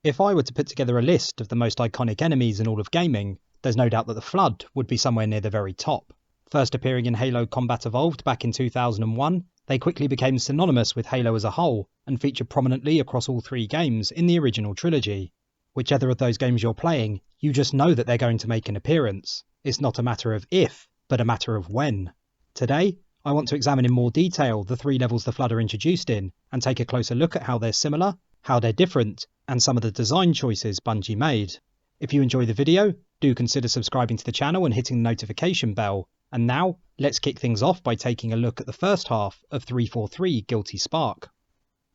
If I were to put together a list of the most iconic enemies in all of gaming, there's no doubt that the Flood would be somewhere near the very top. First appearing in Halo Combat Evolved back in 2001, they quickly became synonymous with Halo as a whole and feature prominently across all three games in the original trilogy. Whichever of those games you're playing, you just know that they're going to make an appearance. It's not a matter of if, but a matter of when. Today, I want to examine in more detail the three levels the Flood are introduced in and take a closer look at how they're similar, how they're different, and some of the design choices Bungie made. If you enjoy the video, do consider subscribing to the channel and hitting the notification bell. And now, let's kick things off by taking a look at the first half of 343 Guilty Spark.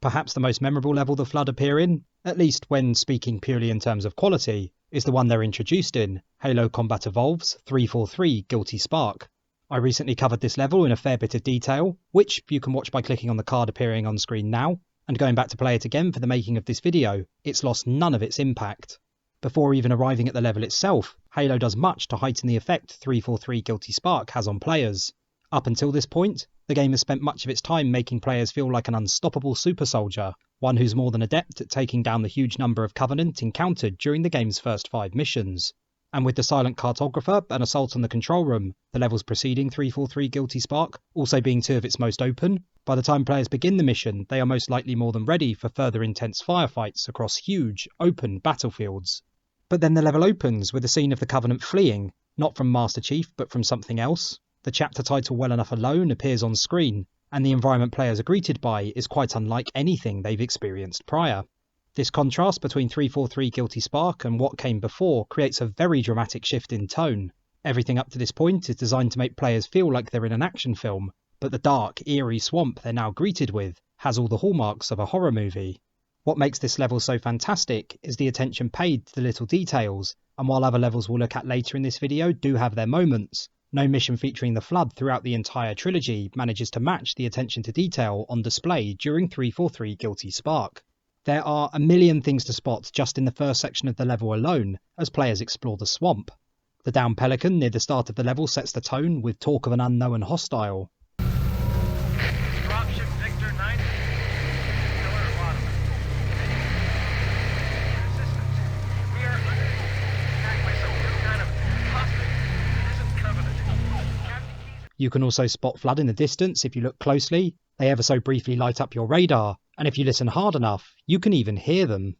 Perhaps the most memorable level the Flood appear in, at least when speaking purely in terms of quality, is the one they're introduced in, Halo Combat Evolved's 343 Guilty Spark. I recently covered this level in a fair bit of detail, which you can watch by clicking on the card appearing on screen now, and going back to play it again for the making of this video, it's lost none of its impact. Before even arriving at the level itself, Halo does much to heighten the effect 343 Guilty Spark has on players. Up until this point, the game has spent much of its time making players feel like an unstoppable super soldier, one who's more than adept at taking down the huge number of Covenant encountered during the game's first 5 missions. And with the Silent Cartographer and Assault on the Control Room, the levels preceding 343 Guilty Spark, also being 2 of its most open, by the time players begin the mission, they are most likely more than ready for further intense firefights across huge, open battlefields. But then the level opens with a scene of the Covenant fleeing, not from Master Chief but from something else. The chapter title Well Enough Alone appears on screen, and the environment players are greeted by is quite unlike anything they've experienced prior. This contrast between 343 Guilty Spark and what came before creates a very dramatic shift in tone. Everything up to this point is designed to make players feel like they're in an action film, but the dark, eerie swamp they're now greeted with has all the hallmarks of a horror movie. What makes this level so fantastic is the attention paid to the little details, and while other levels we'll look at later in this video do have their moments, no mission featuring the Flood throughout the entire trilogy manages to match the attention to detail on display during 343 Guilty Spark. There are a million things to spot just in the first section of the level alone as players explore the swamp. The downed pelican near the start of the level sets the tone with talk of an unknown hostile. Dropship Victor 90. Pillar bottom. Resistance. We are under attacked by some new kind of hostile. Isn't Covenant. You can also spot Flood in the distance if you look closely. They ever so briefly light up your radar, and if you listen hard enough, you can even hear them.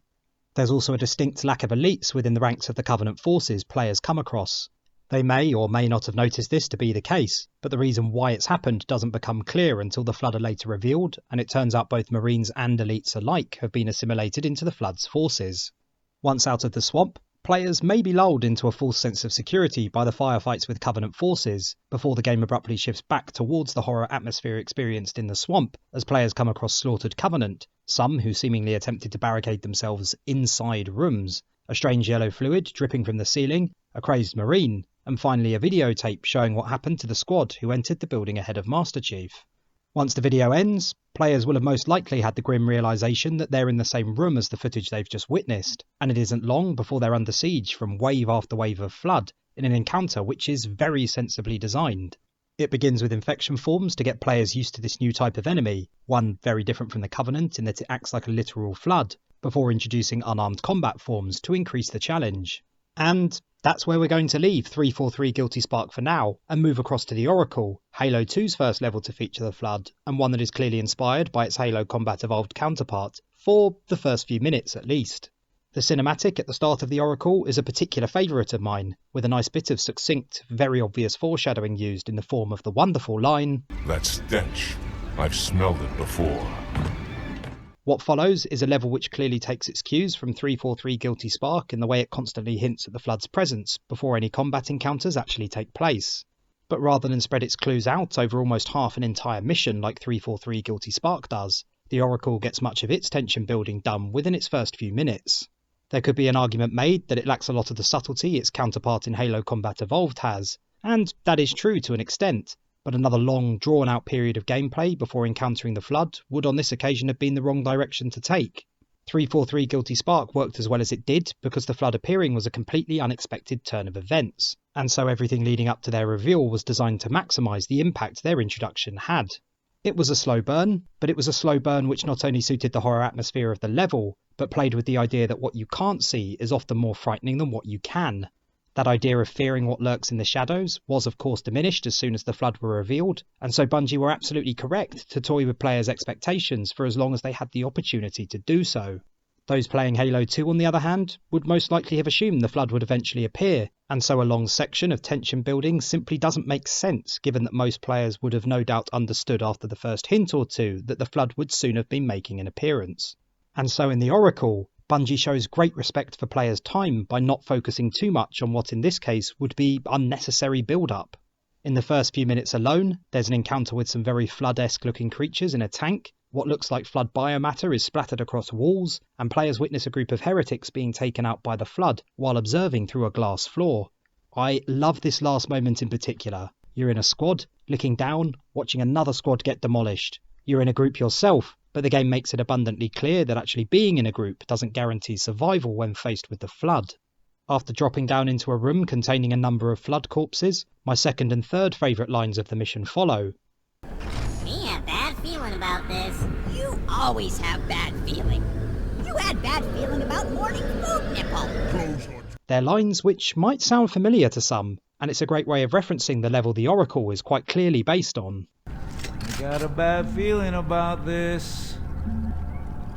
There's also a distinct lack of elites within the ranks of the Covenant forces players come across. They may or may not have noticed this to be the case, but the reason why it's happened doesn't become clear until the Flood are later revealed, and it turns out both Marines and elites alike have been assimilated into the Flood's forces. Once out of the swamp, players may be lulled into a false sense of security by the firefights with Covenant forces, before the game abruptly shifts back towards the horror atmosphere experienced in the swamp as players come across slaughtered Covenant, some who seemingly attempted to barricade themselves inside rooms, a strange yellow fluid dripping from the ceiling, a crazed Marine, and finally a videotape showing what happened to the squad who entered the building ahead of Master Chief. Once the video ends, players will have most likely had the grim realisation that they're in the same room as the footage they've just witnessed, and it isn't long before they're under siege from wave after wave of Flood in an encounter which is very sensibly designed. It begins with infection forms to get players used to this new type of enemy, one very different from the Covenant in that it acts like a literal flood, before introducing unarmed combat forms to increase the challenge. And that's where we're going to leave 343 Guilty Spark for now, and move across to the Oracle, Halo 2's first level to feature the Flood, and one that is clearly inspired by its Halo Combat Evolved counterpart, for the first few minutes at least. The cinematic at the start of the Oracle is a particular favourite of mine, with a nice bit of succinct, very obvious foreshadowing used in the form of the wonderful line, "That stench, I've smelled it before." What follows is a level which clearly takes its cues from 343 Guilty Spark in the way it constantly hints at the Flood's presence before any combat encounters actually take place. But rather than spread its clues out over almost half an entire mission like 343 Guilty Spark does, the Oracle gets much of its tension building done within its first few minutes. There could be an argument made that it lacks a lot of the subtlety its counterpart in Halo Combat Evolved has, and that is true to an extent, but another long, drawn-out period of gameplay before encountering the Flood would on this occasion have been the wrong direction to take. 343 Guilty Spark worked as well as it did because the Flood appearing was a completely unexpected turn of events, and so everything leading up to their reveal was designed to maximise the impact their introduction had. It was a slow burn, but it was a slow burn which not only suited the horror atmosphere of the level, but played with the idea that what you can't see is often more frightening than what you can. That idea of fearing what lurks in the shadows was of course diminished as soon as the Flood were revealed, and so Bungie were absolutely correct to toy with players' expectations for as long as they had the opportunity to do so. Those playing Halo 2, on the other hand, would most likely have assumed the Flood would eventually appear, and so a long section of tension building simply doesn't make sense given that most players would have no doubt understood after the first hint or two that the Flood would soon have been making an appearance. And so in the Oracle, Bungie shows great respect for players' time by not focusing too much on what in this case would be unnecessary build-up. In the first few minutes alone, there's an encounter with some very Flood-esque looking creatures in a tank. What looks like Flood biomatter is splattered across walls, and players witness a group of heretics being taken out by the Flood while observing through a glass floor. I love this last moment in particular. You're in a squad, looking down, watching another squad get demolished. You're in a group yourself, but the game makes it abundantly clear that actually being in a group doesn't guarantee survival when faced with the Flood. After dropping down into a room containing a number of Flood corpses, my second and third favourite lines of the mission follow. Me have bad feeling about this. You always have bad feeling. You had bad feeling about morning food nipple. They're lines which might sound familiar to some, and it's a great way of referencing the level the Oracle is quite clearly based on. I got a bad feeling about this.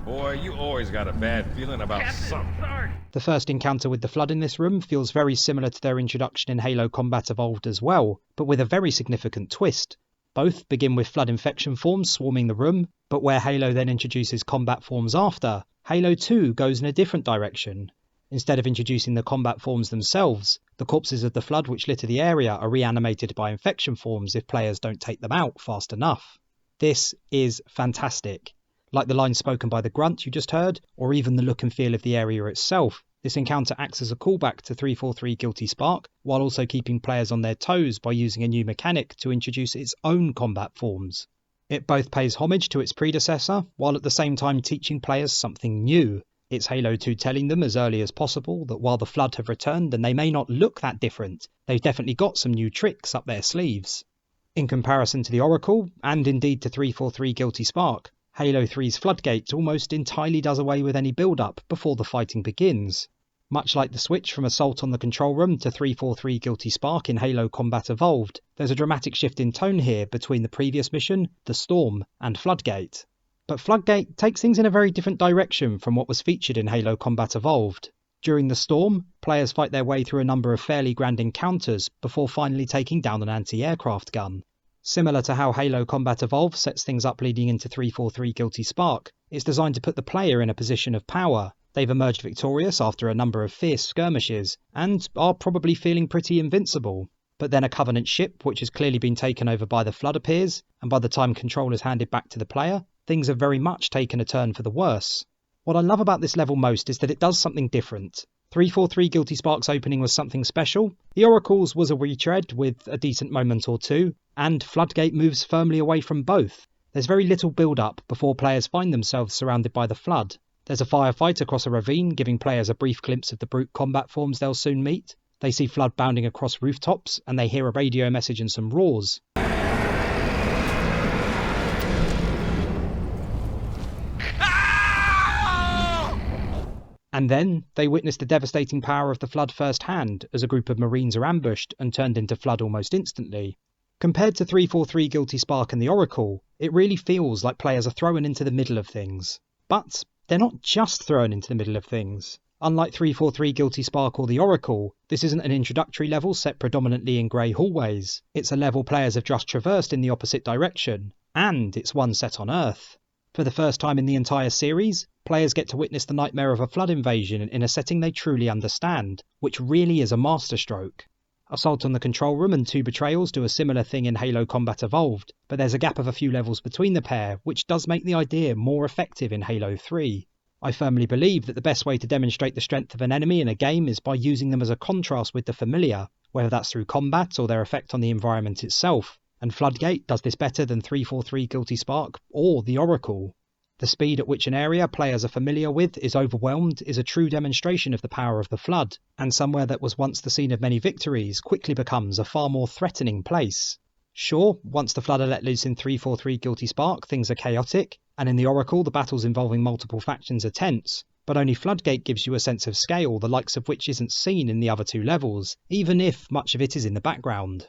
Boy, you always got a bad feeling about Captain, something. sorry. The first encounter with the Flood in this room feels very similar to their introduction in Halo Combat Evolved as well, but with a very significant twist. Both begin with Flood infection forms swarming the room, but where Halo then introduces combat forms after, Halo 2 goes in a different direction. Instead of introducing the combat forms themselves, the corpses of the Flood which litter the area are reanimated by infection forms if players don't take them out fast enough. This is fantastic. Like the line spoken by the grunt you just heard, or even the look and feel of the area itself, this encounter acts as a callback to 343 Guilty Spark, while also keeping players on their toes by using a new mechanic to introduce its own combat forms. It both pays homage to its predecessor, while at the same time teaching players something new. It's Halo 2 telling them as early as possible that while the Flood have returned and they may not look that different, they've definitely got some new tricks up their sleeves. In comparison to the Oracle, and indeed to 343 Guilty Spark, Halo 3's Floodgate almost entirely does away with any build-up before the fighting begins. Much like the switch from Assault on the Control Room to 343 Guilty Spark in Halo Combat Evolved, there's a dramatic shift in tone here between the previous mission, The Storm, and Floodgate. But Floodgate takes things in a very different direction from what was featured in Halo Combat Evolved. During The Storm, players fight their way through a number of fairly grand encounters before finally taking down an anti-aircraft gun. Similar to how Halo Combat Evolved sets things up leading into 343 Guilty Spark, it's designed to put the player in a position of power. They've emerged victorious after a number of fierce skirmishes, and are probably feeling pretty invincible. But then a Covenant ship, which has clearly been taken over by the Flood, appears, and by the time control is handed back to the player, things have very much taken a turn for the worse. What I love about this level most is that it does something different. 343 Guilty Spark's opening was something special, the Oracle's was a retread with a decent moment or two, and Floodgate moves firmly away from both. There's very little build-up before players find themselves surrounded by the Flood. There's a firefight across a ravine, giving players a brief glimpse of the brute combat forms they'll soon meet. They see Flood bounding across rooftops, and they hear a radio message and some roars. And then they witness the devastating power of the Flood firsthand as a group of Marines are ambushed and turned into Flood almost instantly. Compared to 343 Guilty Spark and the Oracle, it really feels like players are thrown into the middle of things. But they're not just thrown into the middle of things. Unlike 343 Guilty Spark or the Oracle, this isn't an introductory level set predominantly in grey hallways. It's a level players have just traversed in the opposite direction, and it's one set on Earth. For the first time in the entire series, players get to witness the nightmare of a Flood invasion in a setting they truly understand, which really is a masterstroke. Assault on the Control Room and 2 Betrayals do a similar thing in Halo Combat Evolved, but there's a gap of a few levels between the pair, which does make the idea more effective in Halo 3. I firmly believe that the best way to demonstrate the strength of an enemy in a game is by using them as a contrast with the familiar, whether that's through combat or their effect on the environment itself, and Floodgate does this better than 343 Guilty Spark or the Oracle. The speed at which an area players are familiar with is overwhelmed is a true demonstration of the power of the Flood, and somewhere that was once the scene of many victories quickly becomes a far more threatening place. Sure, once the Flood are let loose in 343 Guilty Spark, things are chaotic, and in the Oracle, the battles involving multiple factions are tense, but only Floodgate gives you a sense of scale, the likes of which isn't seen in the other two levels, even if much of it is in the background.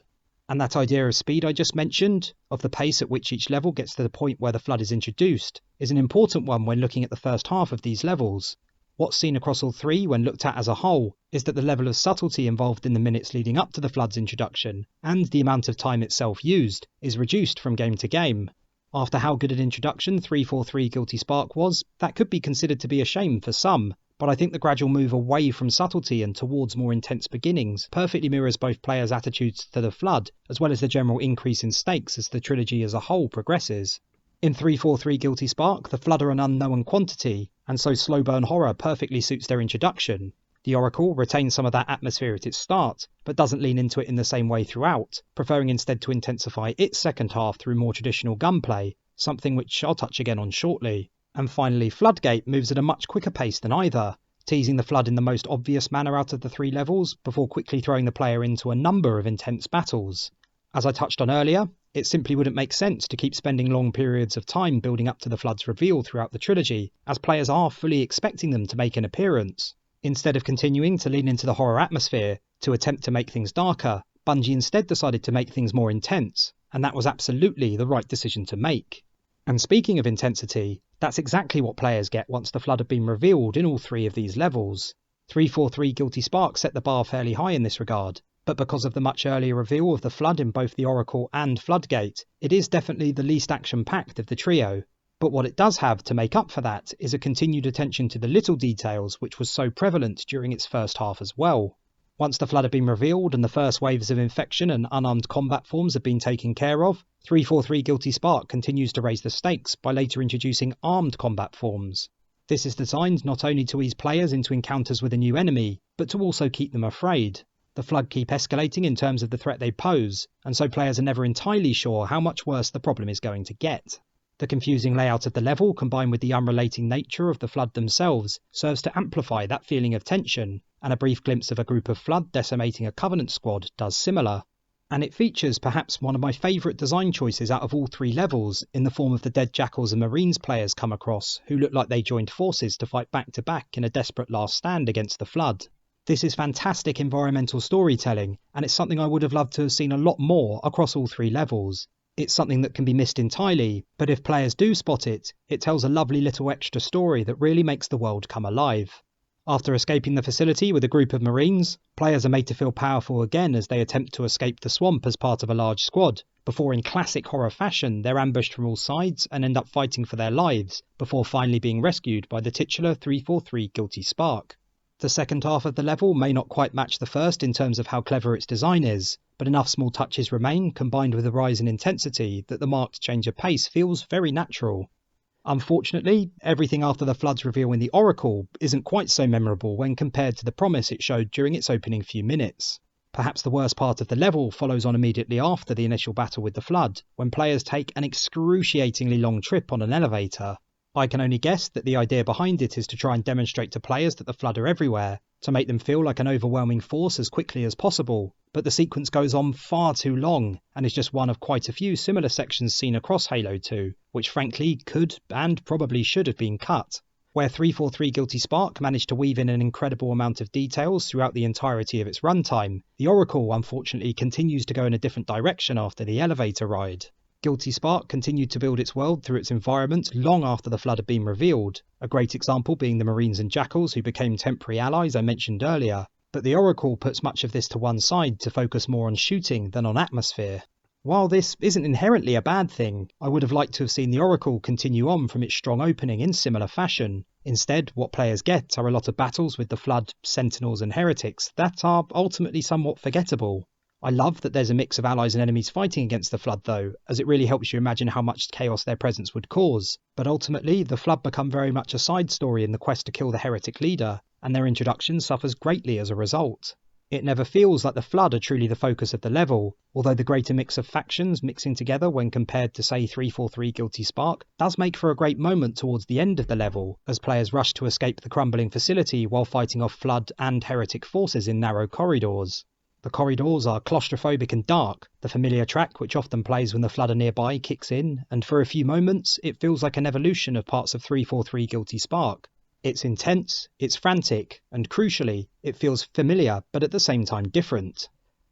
And that idea of speed I just mentioned, of the pace at which each level gets to the point where the Flood is introduced, is an important one when looking at the first half of these levels. What's seen across all three when looked at as a whole is that the level of subtlety involved in the minutes leading up to the Flood's introduction, and the amount of time itself used, is reduced from game to game. After how good an introduction 343 Guilty Spark was, that could be considered to be a shame for some, but I think the gradual move away from subtlety and towards more intense beginnings perfectly mirrors both players' attitudes to the Flood, as well as the general increase in stakes as the trilogy as a whole progresses. In 343 Guilty Spark, the Flood are an unknown quantity, and so slow burn horror perfectly suits their introduction. The Oracle retains some of that atmosphere at its start, but doesn't lean into it in the same way throughout, preferring instead to intensify its second half through more traditional gunplay, something which I'll touch again on shortly. And finally, Floodgate moves at a much quicker pace than either, teasing the Flood in the most obvious manner out of the three levels, before quickly throwing the player into a number of intense battles. As I touched on earlier, it simply wouldn't make sense to keep spending long periods of time building up to the Flood's reveal throughout the trilogy, as players are fully expecting them to make an appearance. Instead of continuing to lean into the horror atmosphere to attempt to make things darker, Bungie instead decided to make things more intense, and that was absolutely the right decision to make. And speaking of intensity, that's exactly what players get once the Flood have been revealed in all three of these levels. 343 Guilty Spark set the bar fairly high in this regard, but because of the much earlier reveal of the Flood in both the Oracle and Floodgate, it is definitely the least action-packed of the trio. But what it does have to make up for that is a continued attention to the little details which was so prevalent during its first half as well. Once the Flood have been revealed and the first waves of infection and unarmed combat forms have been taken care of, 343 Guilty Spark continues to raise the stakes by later introducing armed combat forms. This is designed not only to ease players into encounters with a new enemy, but to also keep them afraid. The Flood keep escalating in terms of the threat they pose, and so players are never entirely sure how much worse the problem is going to get. The confusing layout of the level, combined with the unrelating nature of the Flood themselves, serves to amplify that feeling of tension, and a brief glimpse of a group of Flood decimating a Covenant squad does similar. And it features perhaps one of my favourite design choices out of all three levels, in the form of the dead Jackals and Marines players come across, who look like they joined forces to fight back to back in a desperate last stand against the Flood. This is fantastic environmental storytelling, and it's something I would have loved to have seen a lot more across all three levels. It's something that can be missed entirely, but if players do spot it, it tells a lovely little extra story that really makes the world come alive. After escaping the facility with a group of Marines, players are made to feel powerful again as they attempt to escape the swamp as part of a large squad, before in classic horror fashion they're ambushed from all sides and end up fighting for their lives, before finally being rescued by the titular 343 Guilty Spark. The second half of the level may not quite match the first in terms of how clever its design is, but enough small touches remain, combined with a rise in intensity, that the marked change of pace feels very natural. Unfortunately, everything after the Flood's reveal in the Oracle isn't quite so memorable when compared to the promise it showed during its opening few minutes. Perhaps the worst part of the level follows on immediately after the initial battle with the Flood, when players take an excruciatingly long trip on an elevator. I can only guess that the idea behind it is to try and demonstrate to players that the Flood are everywhere, to make them feel like an overwhelming force as quickly as possible, but the sequence goes on far too long, and is just one of quite a few similar sections seen across Halo 2, which frankly could and probably should have been cut. Where 343 Guilty Spark managed to weave in an incredible amount of details throughout the entirety of its runtime, the Oracle unfortunately continues to go in a different direction after the elevator ride. Guilty Spark continued to build its world through its environment long after the Flood had been revealed, a great example being the Marines and Jackals who became temporary allies I mentioned earlier, but the Oracle puts much of this to one side to focus more on shooting than on atmosphere. While this isn't inherently a bad thing, I would have liked to have seen the Oracle continue on from its strong opening in similar fashion. Instead, what players get are a lot of battles with the Flood, Sentinels and Heretics that are ultimately somewhat forgettable. I love that there's a mix of allies and enemies fighting against the Flood though, as it really helps you imagine how much chaos their presence would cause. But ultimately, the Flood become very much a side story in the quest to kill the heretic leader, and their introduction suffers greatly as a result. It never feels like the Flood are truly the focus of the level, although the greater mix of factions mixing together when compared to say 343 Guilty Spark does make for a great moment towards the end of the level, as players rush to escape the crumbling facility while fighting off Flood and heretic forces in narrow corridors. The corridors are claustrophobic and dark, the familiar track which often plays when the Flood are nearby kicks in, and for a few moments it feels like an evolution of parts of 343 Guilty Spark. It's intense, it's frantic, and crucially, it feels familiar but at the same time different.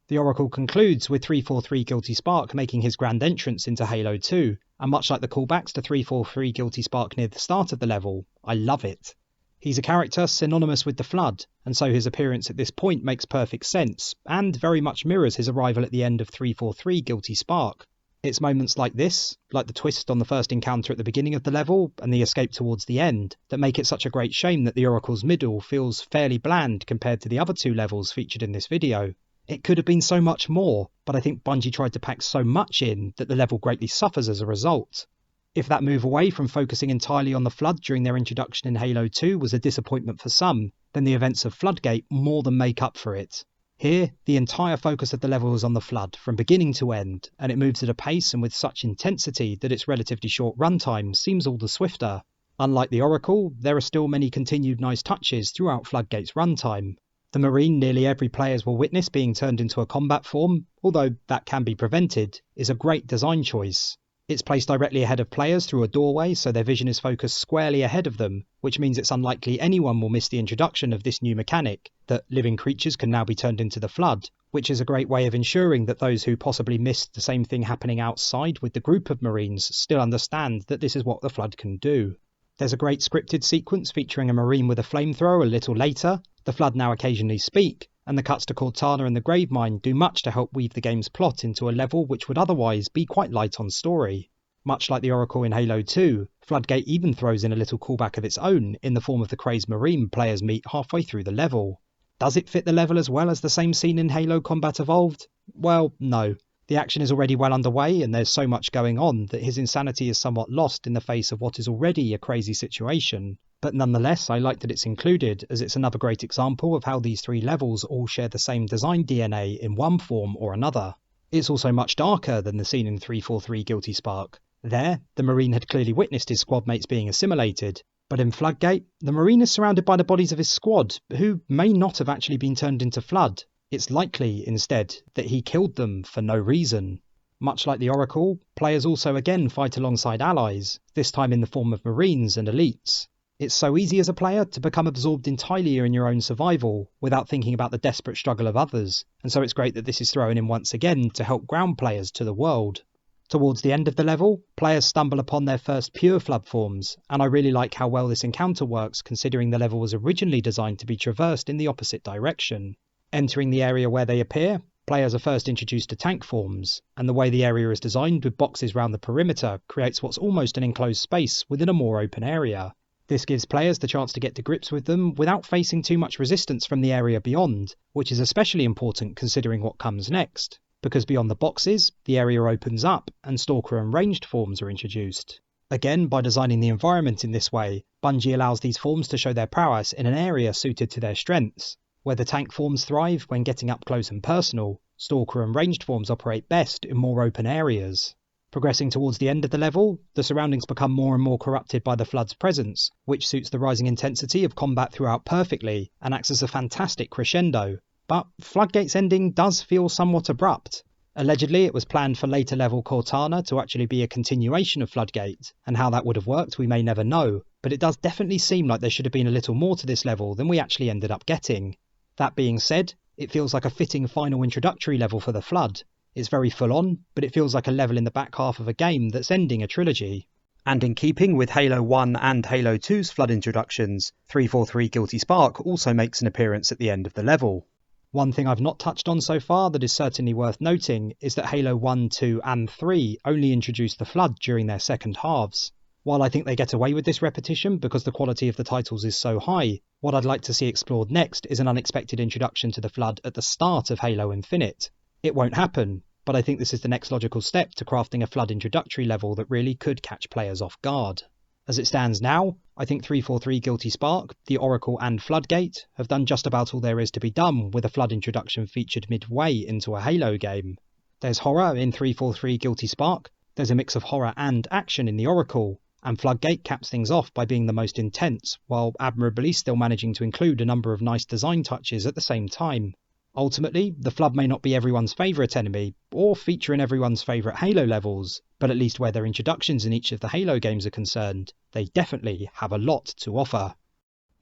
The Oracle concludes with 343 Guilty Spark making his grand entrance into Halo 2, and much like the callbacks to 343 Guilty Spark near the start of the level, I love it. He's a character synonymous with the Flood, and so his appearance at this point makes perfect sense, and very much mirrors his arrival at the end of 343 Guilty Spark. It's moments like this, like the twist on the first encounter at the beginning of the level, and the escape towards the end, that make it such a great shame that the Oracle's middle feels fairly bland compared to the other two levels featured in this video. It could have been so much more, but I think Bungie tried to pack so much in that the level greatly suffers as a result. If that move away from focusing entirely on the Flood during their introduction in Halo 2 was a disappointment for some, then the events of Floodgate more than make up for it. Here, the entire focus of the level is on the Flood, from beginning to end, and it moves at a pace and with such intensity that its relatively short runtime seems all the swifter. Unlike the Oracle, there are still many continued nice touches throughout Floodgate's runtime. The Marine nearly every players will witness being turned into a combat form, although that can be prevented, is a great design choice. It's placed directly ahead of players through a doorway so their vision is focused squarely ahead of them, which means it's unlikely anyone will miss the introduction of this new mechanic, that living creatures can now be turned into the Flood, which is a great way of ensuring that those who possibly missed the same thing happening outside with the group of Marines still understand that this is what the Flood can do. There's a great scripted sequence featuring a Marine with a flamethrower a little later. The Flood now occasionally speak, and the cuts to Cortana and the Gravemind do much to help weave the game's plot into a level which would otherwise be quite light on story. Much like the Oracle in Halo 2, Floodgate even throws in a little callback of its own in the form of the crazed Marine players meet halfway through the level. Does it fit the level as well as the same scene in Halo Combat Evolved? Well, no. The action is already well underway and there's so much going on that his insanity is somewhat lost in the face of what is already a crazy situation. But nonetheless, I like that it's included, as it's another great example of how these three levels all share the same design DNA in one form or another. It's also much darker than the scene in 343 Guilty Spark. There, the Marine had clearly witnessed his squad mates being assimilated, but in Floodgate, the Marine is surrounded by the bodies of his squad, who may not have actually been turned into Flood. It's likely, instead, that he killed them for no reason. Much like the Oracle, players also again fight alongside allies, this time in the form of Marines and elites. It's so easy as a player to become absorbed entirely in your own survival, without thinking about the desperate struggle of others, and so it's great that this is thrown in once again to help ground players to the world. Towards the end of the level, players stumble upon their first pure Flood forms, and I really like how well this encounter works considering the level was originally designed to be traversed in the opposite direction. Entering the area where they appear, players are first introduced to tank forms, and the way the area is designed with boxes round the perimeter creates what's almost an enclosed space within a more open area. This gives players the chance to get to grips with them without facing too much resistance from the area beyond, which is especially important considering what comes next, because beyond the boxes, the area opens up and Stalker and ranged forms are introduced. Again, by designing the environment in this way, Bungie allows these forms to show their prowess in an area suited to their strengths. Where the tank forms thrive when getting up close and personal, Stalker and ranged forms operate best in more open areas. Progressing towards the end of the level, the surroundings become more and more corrupted by the Flood's presence, which suits the rising intensity of combat throughout perfectly and acts as a fantastic crescendo. But Floodgate's ending does feel somewhat abrupt. Allegedly, it was planned for later level Cortana to actually be a continuation of Floodgate, and how that would have worked we may never know, but it does definitely seem like there should have been a little more to this level than we actually ended up getting. That being said, it feels like a fitting final introductory level for the Flood. It's very full on, but it feels like a level in the back half of a game that's ending a trilogy. And in keeping with Halo 1 and Halo 2's Flood introductions, 343 Guilty Spark also makes an appearance at the end of the level. One thing I've not touched on so far that is certainly worth noting is that Halo 1, 2 and 3 only introduced the Flood during their second halves. While I think they get away with this repetition because the quality of the titles is so high, what I'd like to see explored next is an unexpected introduction to the Flood at the start of Halo Infinite. It won't happen, but I think this is the next logical step to crafting a Flood introductory level that really could catch players off guard. As it stands now, I think 343 Guilty Spark, the Oracle and Floodgate have done just about all there is to be done with a Flood introduction featured midway into a Halo game. There's horror in 343 Guilty Spark, there's a mix of horror and action in the Oracle, and Floodgate caps things off by being the most intense, while admirably still managing to include a number of nice design touches at the same time. Ultimately, the Flood may not be everyone's favourite enemy, or feature in everyone's favourite Halo levels, but at least where their introductions in each of the Halo games are concerned, they definitely have a lot to offer.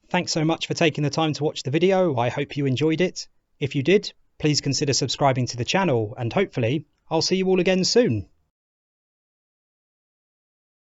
Thanks so much for taking the time to watch the video. I hope you enjoyed it. If you did, please consider subscribing to the channel, and hopefully, I'll see you all again soon.